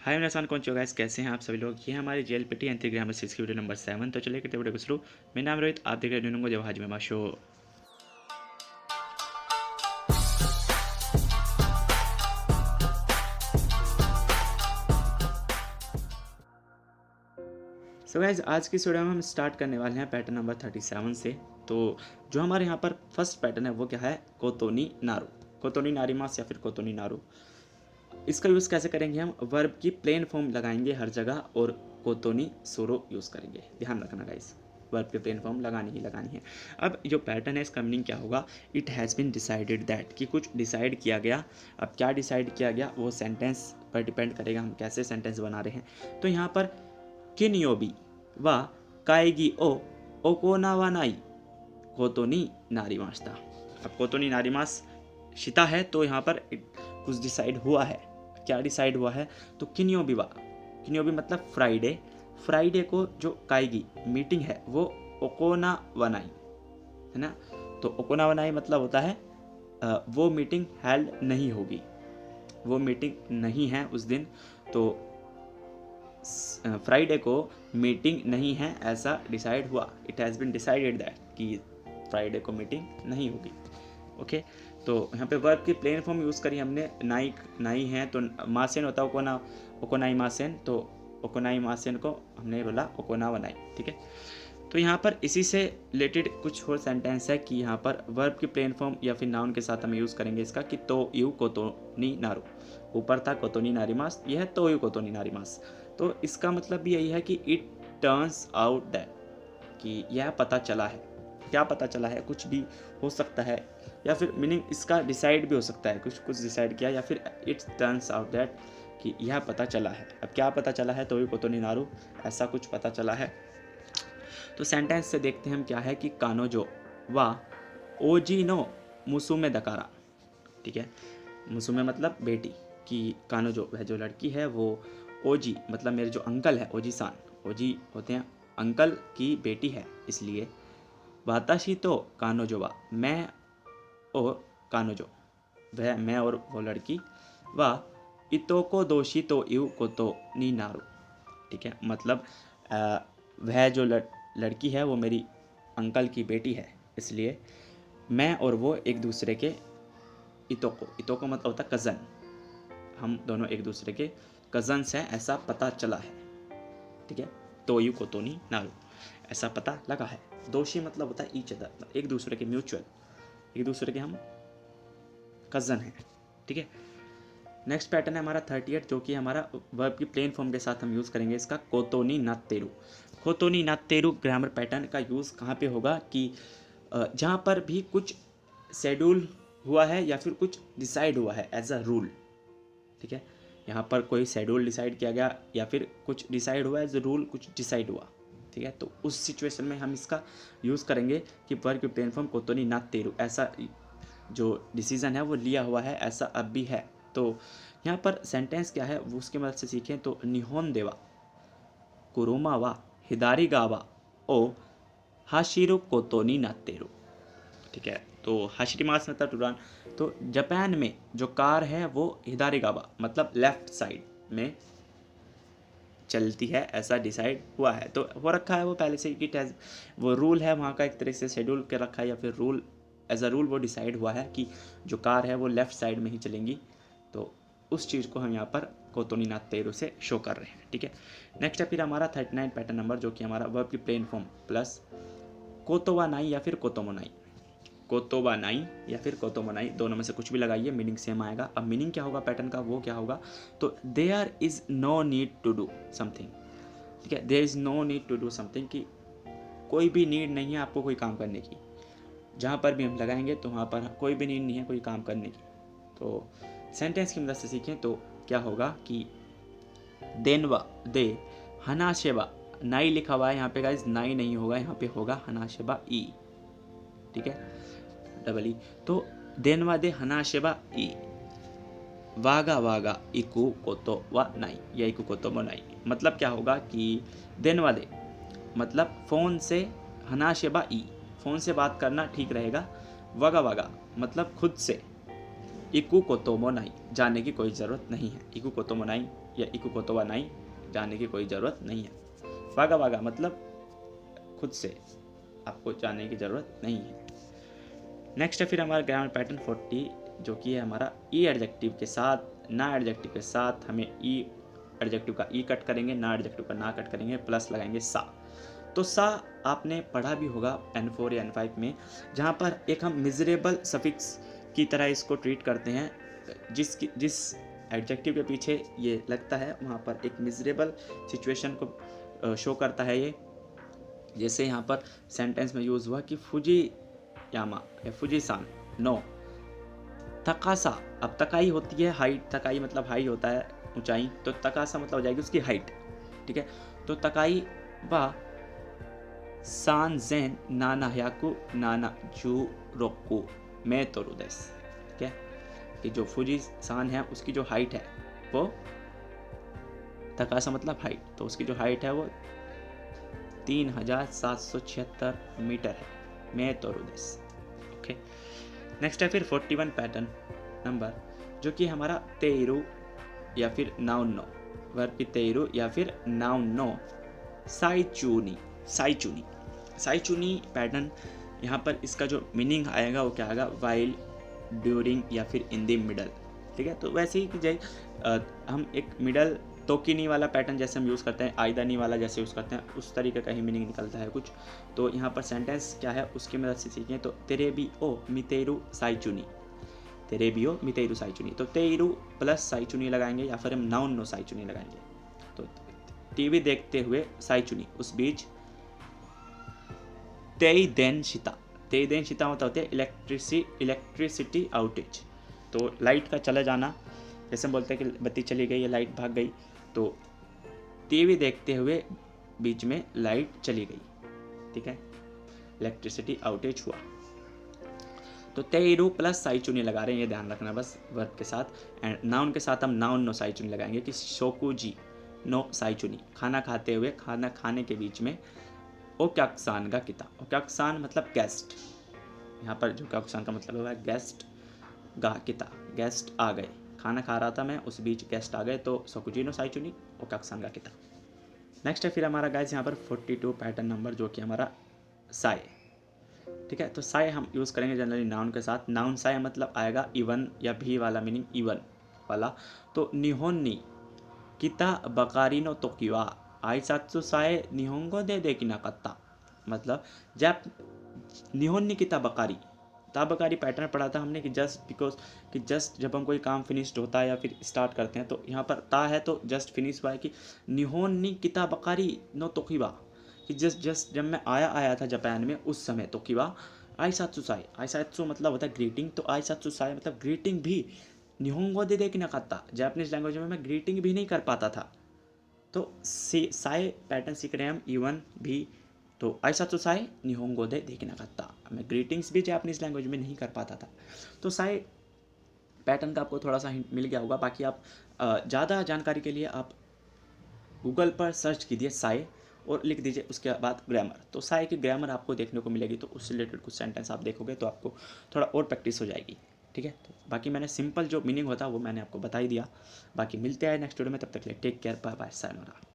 हाय मेरा सान कौन गाइस, कैसे हैं आप सभी लोग। ये हमारे JLPT एंट्री ग्रामर सीरीज की वीडियो नंबर 7। तो चलिए करते वीडियो को शुरू। मेरा नाम रोहित, आप देख रहे हैं जब हाज में शो। सो गाइस, आज की इस वीडियो में हम स्टार्ट करने वाले हैं पैटर्न नंबर 37 से। तो जो हमारे यहाँ पर फर्स्ट पैटर्न है वो क्या है, कोतोनी नारू, कोतोनी नारीमास या फिर कोतोनी नारू। इसका यूज़ कैसे करेंगे, हम वर्ब की प्लेन फॉर्म लगाएंगे हर जगह और कोतोनी सोरो यूज़ करेंगे। ध्यान रखना गाइस, वर्ब की प्लेन फॉर्म लगानी ही लगानी है। अब जो पैटर्न है इसका मीनिंग क्या होगा, it has been decided that, कि कुछ डिसाइड किया गया। अब क्या डिसाइड किया गया वो सेंटेंस पर डिपेंड करेगा, हम कैसे सेंटेंस बना रहे हैं। तो यहाँ पर किन योबी व काएगी ओ ओकोनावानाई कोतोनी नारीमास था। अब कोतोनी नारीमास शिता है, तो यहाँ पर कुछ डिसाइड हुआ है। क्या डिसाइड हुआ है, तो किन्योबी मतलब फ्राइडे, फ्राइडे को जो काएगी मीटिंग है वो ओकोनावानाई है ना। तो ओकोनावानाई मतलब होता है वो मीटिंग हेल्ड नहीं होगी, वो मीटिंग नहीं है उस दिन। तो फ्राइडे को मीटिंग नहीं है ऐसा डिसाइड हुआ। It has been decided that, कि फ्राइडे को मीटिंग नहीं होगी। ओके, तो यहाँ पे वर्ब की प्लेन फॉर्म यूज़ करी हमने। नाई है तो मासेन होता है ओकोनाई मासेन, तो ओकोनाई मासेन को हमने बोला ओकोनावानाई। ठीक है, तो यहाँ पर इसी से रिलेटेड कुछ और सेंटेंस है कि यहाँ पर वर्ब की प्लेन फॉर्म या फिर नाउन के साथ हम यूज़ करेंगे इसका, कि तो यू कोतोनी नारू। ऊपर था कोतोनी नारीमास, यह है तो यू कोतोनी नारीमास। तो इसका मतलब भी यही है कि इट टर्न्स आउट दैट, कि यह पता चला है। क्या पता चला है, कुछ भी हो सकता है, या फिर मीनिंग इसका डिसाइड भी हो सकता है, कुछ डिसाइड किया, या फिर इट टर्न्स आउट दैट, कि यह पता चला है। अब क्या पता चला है, तो यू कोतोनी नारू, ऐसा कुछ पता चला है। तो सेंटेंस से देखते हैं हम क्या है, कि कानोजो वा ओजी नो मुसुमे दकारा। ठीक है, मुसुमे मतलब बेटी, कि कानोजो वह जो लड़की है वो ओजी मतलब मेरे जो अंकल है, ओजी सान, ओजी होते हैं अंकल की बेटी है, इसलिए वाताशी तो कानोजो वा मैं और कानोजो वह मैं और वो लड़की, वा इतोको दोषी तो यू कोतो नी नारू। ठीक है, मतलब वह जो लड़की है वो मेरी अंकल की बेटी है, इसलिए मैं और वो एक दूसरे के इतोको मतलब होता कज़न, हम दोनों एक दूसरे के कज़न्स हैं ऐसा पता चला है। ठीक है, तो यू कोतोनी नारू, ऐसा पता लगा है। दोषी मतलब होता है ईच अदर, एक दूसरे के म्यूचुअल, एक दूसरे के हम कज़न हैं। ठीक है, नेक्स्ट पैटर्न है हमारा 38, जो कि हमारा वर्ब की प्लेन फॉर्म के साथ हम यूज़ करेंगे इसका, कोतोनी नात्तेरू। कोतोनी नात्तेरू ग्रामर पैटर्न का यूज़ कहाँ पे होगा, कि जहाँ पर भी कुछ शेड्यूल हुआ है या फिर कुछ डिसाइड हुआ है एज अ रूल। ठीक है, यहाँ पर कोई शेड्यूल डिसाइड किया गया या फिर कुछ डिसाइड हुआ एज अ रूल, कुछ डिसाइड हुआ। ठीक है, तो उस सिचुएशन में हम इसका यूज़ करेंगे कि वर्ब की प्लेन फॉर्म कोतोनी नात्तेरू, ऐसा जो डिसीजन है वो लिया हुआ है, ऐसा अब भी है। तो यहाँ पर सेंटेंस क्या है वो उसकी मदद से सीखें। तो निहोन देवा कुरुमा वा हिदारी गावा ओ हाशिरो कोतोनी नात्तेरू। ठीक है, तो हाशिरिमास मतलब टुरान, तो जापान में जो कार है वो हिदारी गावा मतलब लेफ्ट साइड में चलती है, ऐसा डिसाइड हुआ है। तो हो रखा है वो पहले से, कि वो रूल है वहाँ का, एक तरह से शेड्यूल कर रखा है, या फिर रूल एज अ रूल वो डिसाइड हुआ है कि जो कार है वो लेफ़्ट साइड में ही चलेंगी। तो उस चीज़ को हम यहाँ पर कोतोनी नात्तेरू से शो कर रहे हैं। ठीक है, नेक्स्ट है फिर हमारा 39 पैटर्न नंबर, जो कि हमारा वर्ब की प्लेन फॉर्म प्लस कोतोवानाई या फिर कोतोमोनाई। कोतोवानाई या फिर कोतोमोनाई, दोनों में से कुछ भी लगाइए, मीनिंग सेम आएगा। अब मीनिंग क्या होगा पैटर्न का, वो क्या होगा, तो there is no need to do something. ठीक है, there is no need to do something, कि कोई भी नीड नहीं है आपको कोई काम करने की। जहाँ पर भी हम लगाएंगे तो वहाँ पर कोई भी नीड नहीं है कोई काम करने की। तो सेंटेंस की मदद से सीखें तो क्या होगा, कि देनवा दे हनाशेबा, नाई लिखा हुआ है यहाँ पे गाइज, नाई नहीं होगा, यहाँ पे होगा हनाशेबा ई। ठीक है, डबल ई। तो देनवा दे हनाशेबा ई वागा वागा इकु कोतो वा नाई या इकु कोतो मो नाई। मतलब क्या होगा, कि देनवा दे मतलब फ़ोन से, हनाशेबा ई फ़ोन से बात करना ठीक रहेगा, वागा वागा मतलब खुद से, इकु कोतो मो नाई जाने की कोई ज़रूरत नहीं है, इकु कोतो मो नाई या इकु कोतो वा नाई, जाने की कोई ज़रूरत नहीं है। वागा वागा मतलब खुद से, आपको जानने की ज़रूरत नहीं है। नेक्स्ट है फिर हमारा ग्रामर पैटर्न 40, जो कि है हमारा ई एडजेक्टिव के साथ, ना एडजेक्टिव के साथ हमें ई एडजेक्टिव का ई कट करेंगे, ना एडजेक्टिव का ना कट करेंगे, प्लस लगाएंगे सा। तो सा आपने पढ़ा भी होगा N4 या N5 में, जहाँ पर एक हम मिजरेबल सफिक्स की तरह इसको ट्रीट करते हैं। जिस एडजेक्टिव के पीछे ये लगता है वहाँ पर एक मिजरेबल सिचुएशन को शो करता है ये। जैसे यहाँ पर सेंटेंस में यूज़ हुआ कि फुजी यामा या फुजी सान नो तकासा। अब तकाई होती है हाइट, तकाई मतलब हाई होता है ऊंचाई, तो तकासा मतलब हो जाएगी उसकी हाइट। ठीक है, तो तकाई बा सान जेन नाना हयाकु नाना जू रोकू मैं तोरु देस। ठीक है, कि जो फुजी सान है उसकी जो हाइट है वो, तकासा मतलब हाइट, तो उसकी जो हाइट है वो 3776 मीटर है। मैं तोरु देस। ओके, नेक्स्ट है फिर 41 पैटर्न नंबर, जो कि हमारा तेरु या फिर नाउन नो, वर्ब की तेरु या फिर नाउन नो साइचूनी। साइचूनी साइचूनी पैटर्न, यहाँ पर इसका जो मीनिंग आएगा वो क्या आएगा, वाइल, ड्यूरिंग या फिर इन द मिडल। ठीक है, तो वैसे ही कि जैसे हम एक मिडल तोकिनी वाला पैटर्न जैसे हम यूज़ करते हैं, आइदानी वाला जैसे यूज़ करते हैं, उस तरीके का ही मीनिंग निकलता है कुछ। तो यहाँ पर सेंटेंस क्या है उसकी मदद से सीखें। तो तेरे भी ओ मितेरु साइचुनी, तेरे भी ओ मितेरु साइचुनी, तो तेरु प्लस साइचुनी लगाएंगे या फिर हम नाउन नो साइचुनी लगाएंगे। तो टीवी देखते हुए साइचुनी, उस बीच तेई देन शिता। तेई देन शिता मतलब होते हैं इलेक्ट्रिसिटी आउटेज, तो लाइट का चला जाना। जैसे हम बोलते हैं कि बत्ती चली गई या लाइट भाग गई, तो टीवी देखते हुए बीच में लाइट चली गई। ठीक है, इलेक्ट्रिसिटी आउटेज हुआ। तो तेरु प्लस साइचुनी लगा रहे हैं, ये ध्यान रखना बस वर्ब के साथ। एंड नाउन के साथ हम नाउन नो साइचुनी लगाएंगे कि शोकुजी नो साइचुनी, खाना खाते हुए, खाना खाने के बीच में ओक्याक्सान का किता। ओक्याक्सान मतलब गेस्ट, यहाँ पर जो ओक्याक्सान का मतलब होगा गेस्ट गा किता, गेस्ट आ गए। खाना खा रहा था मैं, उस बीच गेस्ट आ गए, तो सोकुजिनो साइचुनी ओक्याक्सान गा किता। नेक्स्ट है फिर हमारा गाइस यहाँ पर 42 पैटर्न नंबर, जो कि हमारा साय। ठीक है, तो साय हम यूज़ करेंगे जनरली नाउन के साथ। नाउन साय मतलब आएगा इवन या भी वाला, मीनिंग इवन वाला। तो निहोन्नी किता बकारिनो तोकिवा आइसात्सु साय निहोंगो दे देखी ना कत्ता, मतलब जब निहोन्नी किता बकारी, ताबकारी पैटर्न पढ़ा था हमने कि जस्ट बिकॉज, कि जस्ट जब हम कोई काम फिनिश्ड होता है या फिर स्टार्ट करते हैं, तो यहाँ पर ता है तो जस्ट फिनिश हुआ है। कि निहोन्नी किता बकारी नो तोकिवा, कि जस्ट जब मैं आया था जापान में उस समय, तोकिवा आइसात्सु साय, आइसात्सु मतलब होता है ग्रीटिंग, तो आइसात्सु साय मतलब ग्रीटिंग भी निहोंगो दे देखी ना कत्ता, जापानीज लैंग्वेज में मैं ग्रीटिंग भी नहीं कर पाता था। तो साय पैटर्न सीख रहे हैं हम, इवन भी। तो आइसात्सु साय निहोंगो दे देखी ना कत्ता, मैं ग्रीटिंग्स भी जापानीज लैंग्वेज में नहीं कर पाता था। तो साय पैटर्न का आपको थोड़ा सा हिंट मिल गया होगा। बाकी आप ज़्यादा जानकारी के लिए आप गूगल पर सर्च कीजिए साय और लिख दीजिए उसके बाद ग्रामर, तो साय की ग्रामर आपको देखने को मिलेगी। तो उससे रिलेटेड कुछ सेंटेंस आप देखोगे तो आपको थोड़ा और प्रैक्टिस हो जाएगी। ठीक है, तो बाकी मैंने सिंपल जो मीनिंग होता है वो मैंने आपको बता ही दिया। बाकी मिलते हैं नेक्स्ट वीडियो में, तब तक के लिए take care, bye bye, sayonara.